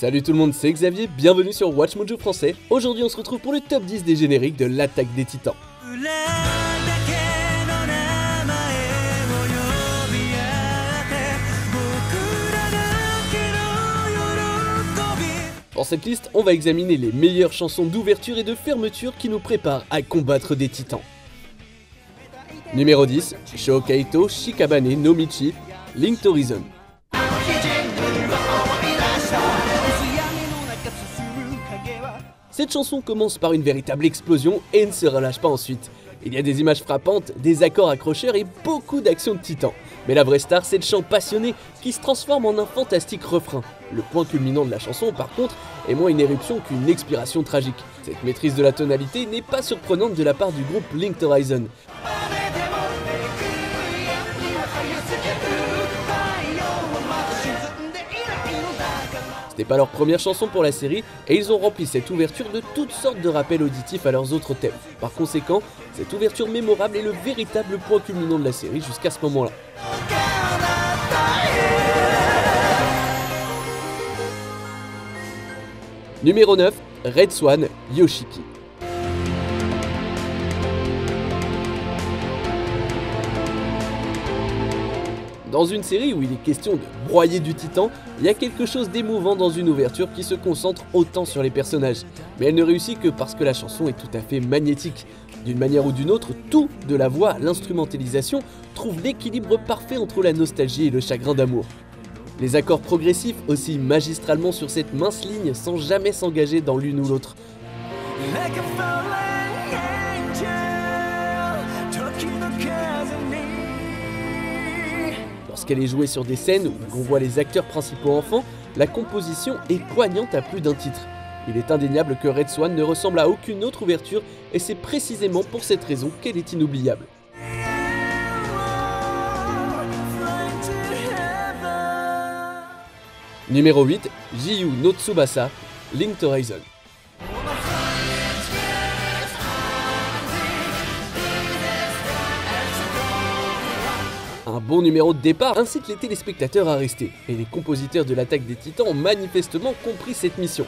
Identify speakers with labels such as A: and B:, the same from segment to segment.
A: Salut tout le monde, c'est Xavier, bienvenue sur Watch Mojo français. Aujourd'hui on se retrouve pour le top 10 des génériques de l'Attaque des Titans. Dans cette liste, on va examiner les meilleures chansons d'ouverture et de fermeture qui nous préparent à combattre des titans. Numéro 10, Shokaito Shikabane no Michi, Linked Horizon. Cette chanson commence par une véritable explosion et ne se relâche pas ensuite. Il y a des images frappantes, des accords accrocheurs et beaucoup d'actions de titans. Mais la vraie star, c'est le chant passionné qui se transforme en un fantastique refrain. Le point culminant de la chanson, par contre, est moins une éruption qu'une expiration tragique. Cette maîtrise de la tonalité n'est pas surprenante de la part du groupe Linked Horizon. C'était pas leur première chanson pour la série et ils ont rempli cette ouverture de toutes sortes de rappels auditifs à leurs autres thèmes. Par conséquent, cette ouverture mémorable est le véritable point culminant de la série jusqu'à ce moment-là. Numéro 9, Red Swan, Yoshiki. Dans une série où il est question de broyer du titan, il y a quelque chose d'émouvant dans une ouverture qui se concentre autant sur les personnages. Mais elle ne réussit que parce que la chanson est tout à fait magnétique. D'une manière ou d'une autre, tout, de la voix à l'instrumentalisation, trouve l'équilibre parfait entre la nostalgie et le chagrin d'amour. Les accords progressifs oscillent magistralement sur cette mince ligne sans jamais s'engager dans l'une ou l'autre. Lorsqu'elle est jouée sur des scènes où on voit les acteurs principaux enfants, la composition est poignante à plus d'un titre. Il est indéniable que Red Swan ne ressemble à aucune autre ouverture et c'est précisément pour cette raison qu'elle est inoubliable. Numéro 8, Jiyu no Tsubasa, Linked Horizon. Un bon numéro de départ incite les téléspectateurs à rester, et les compositeurs de l'Attaque des Titans ont manifestement compris cette mission.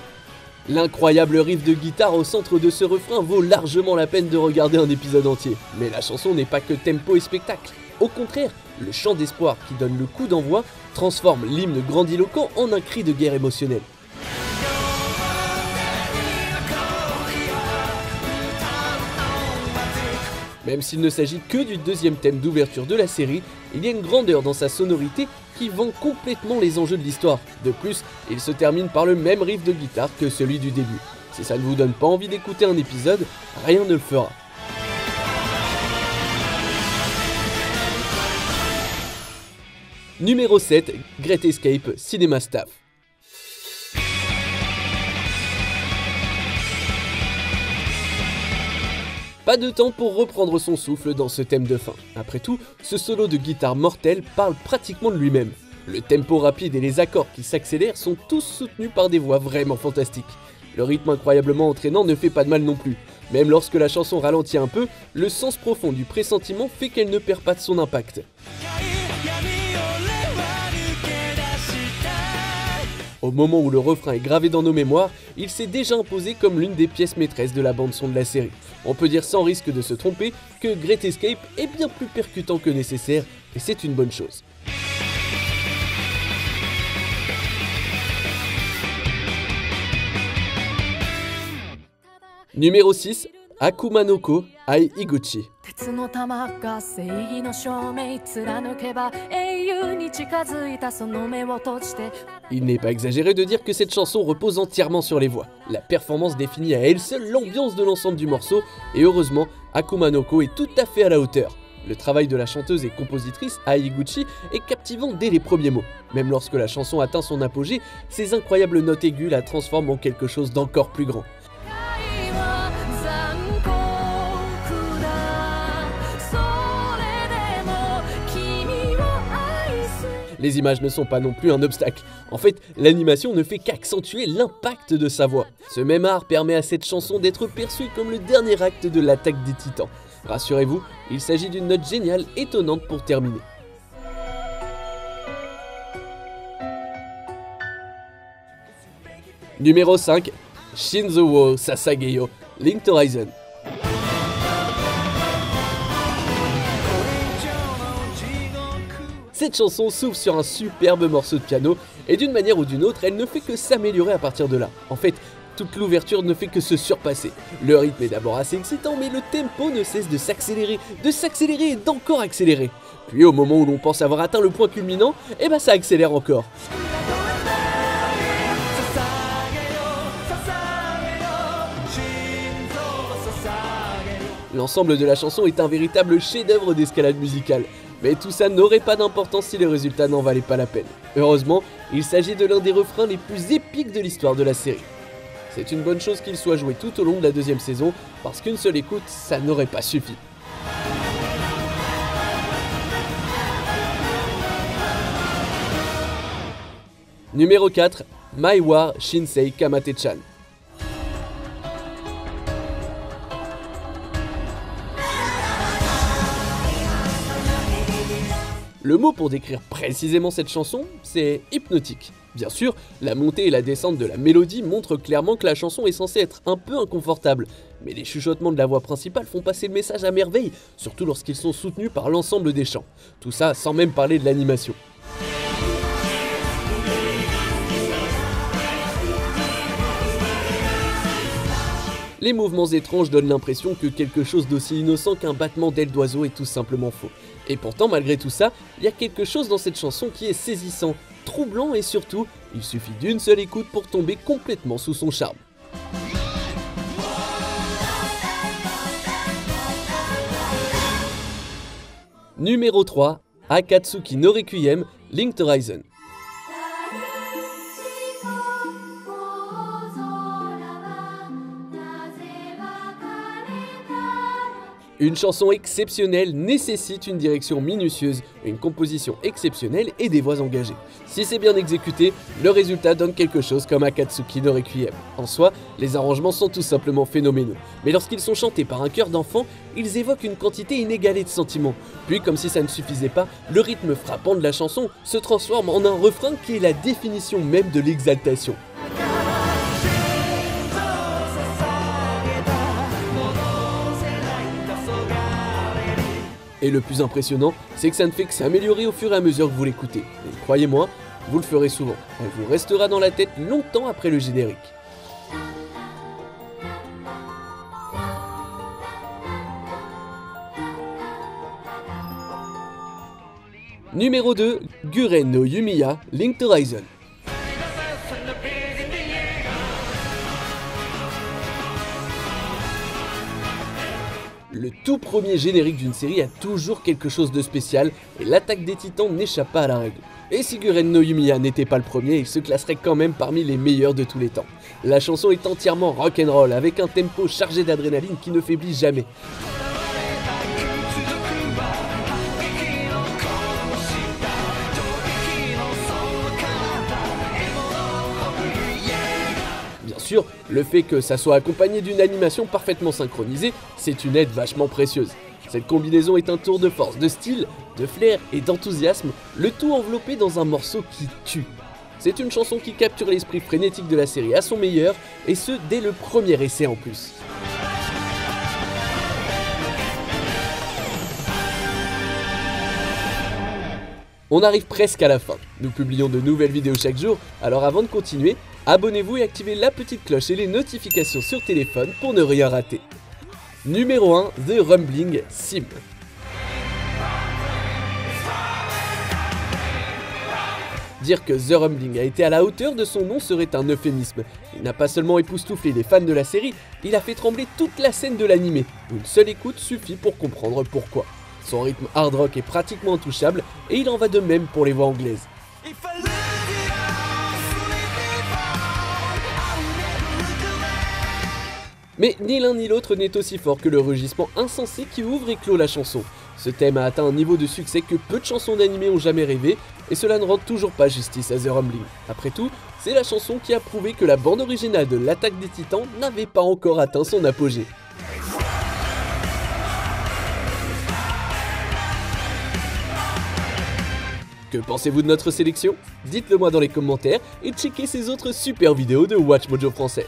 A: L'incroyable riff de guitare au centre de ce refrain vaut largement la peine de regarder un épisode entier. Mais la chanson n'est pas que tempo et spectacle. Au contraire, le chant d'espoir qui donne le coup d'envoi transforme l'hymne grandiloquent en un cri de guerre émotionnel. Même s'il ne s'agit que du deuxième thème d'ouverture de la série, il y a une grandeur dans sa sonorité qui vend complètement les enjeux de l'histoire. De plus, il se termine par le même riff de guitare que celui du début. Si ça ne vous donne pas envie d'écouter un épisode, rien ne le fera. Numéro 7, Great Escape, Cinema Staff. Pas de temps pour reprendre son souffle dans ce thème de fin. Après tout, ce solo de guitare mortel parle pratiquement de lui-même. Le tempo rapide et les accords qui s'accélèrent sont tous soutenus par des voix vraiment fantastiques. Le rythme incroyablement entraînant ne fait pas de mal non plus. Même lorsque la chanson ralentit un peu, le sens profond du pressentiment fait qu'elle ne perd pas de son impact. Au moment où le refrain est gravé dans nos mémoires, il s'est déjà imposé comme l'une des pièces maîtresses de la bande-son de la série. On peut dire sans risque de se tromper que Great Escape est bien plus percutant que nécessaire, et c'est une bonne chose. Numéro 6, Akuma no Ko, Ai Iguchi. Il n'est pas exagéré de dire que cette chanson repose entièrement sur les voix. La performance définit à elle seule l'ambiance de l'ensemble du morceau, et heureusement, Akuma no Ko est tout à fait à la hauteur. Le travail de la chanteuse et compositrice Ai Iguchi est captivant dès les premiers mots. Même lorsque la chanson atteint son apogée, ses incroyables notes aiguës la transforment en quelque chose d'encore plus grand. Les images ne sont pas non plus un obstacle. En fait, l'animation ne fait qu'accentuer l'impact de sa voix. Ce même art permet à cette chanson d'être perçue comme le dernier acte de l'Attaque des Titans. Rassurez-vous, il s'agit d'une note géniale, étonnante pour terminer. Numéro 5, Shinzo wo Sasageyo, Linked Horizon. Cette chanson s'ouvre sur un superbe morceau de piano, et d'une manière ou d'une autre, elle ne fait que s'améliorer à partir de là. En fait, toute l'ouverture ne fait que se surpasser. Le rythme est d'abord assez excitant, mais le tempo ne cesse de s'accélérer et d'encore accélérer. Puis au moment où l'on pense avoir atteint le point culminant, eh ben ça accélère encore. L'ensemble de la chanson est un véritable chef-d'œuvre d'escalade musicale. Mais tout ça n'aurait pas d'importance si les résultats n'en valaient pas la peine. Heureusement, il s'agit de l'un des refrains les plus épiques de l'histoire de la série. C'est une bonne chose qu'il soit joué tout au long de la deuxième saison, parce qu'une seule écoute, ça n'aurait pas suffi. Numéro 4, My War Shinsei Kamate-chan. Le mot pour décrire précisément cette chanson, c'est hypnotique. Bien sûr, la montée et la descente de la mélodie montrent clairement que la chanson est censée être un peu inconfortable, mais les chuchotements de la voix principale font passer le message à merveille, surtout lorsqu'ils sont soutenus par l'ensemble des chants. Tout ça sans même parler de l'animation. Les mouvements étranges donnent l'impression que quelque chose d'aussi innocent qu'un battement d'aile d'oiseau est tout simplement faux. Et pourtant, malgré tout ça, il y a quelque chose dans cette chanson qui est saisissant, troublant et surtout, il suffit d'une seule écoute pour tomber complètement sous son charme. Numéro 3, Akatsuki no Requiem, Linked Horizon. Une chanson exceptionnelle nécessite une direction minutieuse, une composition exceptionnelle et des voix engagées. Si c'est bien exécuté, le résultat donne quelque chose comme Akatsuki no Requiem. En soi, les arrangements sont tout simplement phénoménaux, mais lorsqu'ils sont chantés par un chœur d'enfants, ils évoquent une quantité inégalée de sentiments. Puis, comme si ça ne suffisait pas, le rythme frappant de la chanson se transforme en un refrain qui est la définition même de l'exaltation. Et le plus impressionnant, c'est que ça ne fait que s'améliorer au fur et à mesure que vous l'écoutez. Et croyez-moi, vous le ferez souvent. Elle vous restera dans la tête longtemps après le générique. Numéro 2, Guren no Yumiya, Linked Horizon. Le tout premier générique d'une série a toujours quelque chose de spécial et l'attaque des titans n'échappe pas à la règle. Et si Guren no Yumiya n'était pas le premier, il se classerait quand même parmi les meilleurs de tous les temps. La chanson est entièrement rock'n'roll avec un tempo chargé d'adrénaline qui ne faiblit jamais. Bien sûr, le fait que ça soit accompagné d'une animation parfaitement synchronisée, c'est une aide vachement précieuse. Cette combinaison est un tour de force, de style, de flair et d'enthousiasme, le tout enveloppé dans un morceau qui tue. C'est une chanson qui capture l'esprit frénétique de la série à son meilleur, et ce dès le premier essai en plus. On arrive presque à la fin. Nous publions de nouvelles vidéos chaque jour, alors avant de continuer, abonnez-vous et activez la petite cloche et les notifications sur téléphone pour ne rien rater. Numéro 1, The Rumbling Sim. Dire que The Rumbling a été à la hauteur de son nom serait un euphémisme. Il n'a pas seulement époustouflé les fans de la série, il a fait trembler toute la scène de l'animé. Une seule écoute suffit pour comprendre pourquoi. Son rythme hard rock est pratiquement intouchable et il en va de même pour les voix anglaises. Mais ni l'un ni l'autre n'est aussi fort que le rugissement insensé qui ouvre et clôt la chanson. Ce thème a atteint un niveau de succès que peu de chansons d'animé ont jamais rêvé, et cela ne rend toujours pas justice à The Rumbling. Après tout, c'est la chanson qui a prouvé que la bande originale de l'Attaque des Titans n'avait pas encore atteint son apogée. Que pensez-vous de notre sélection? Dites-le moi dans les commentaires et checkez ces autres super vidéos de Watch Mojo français.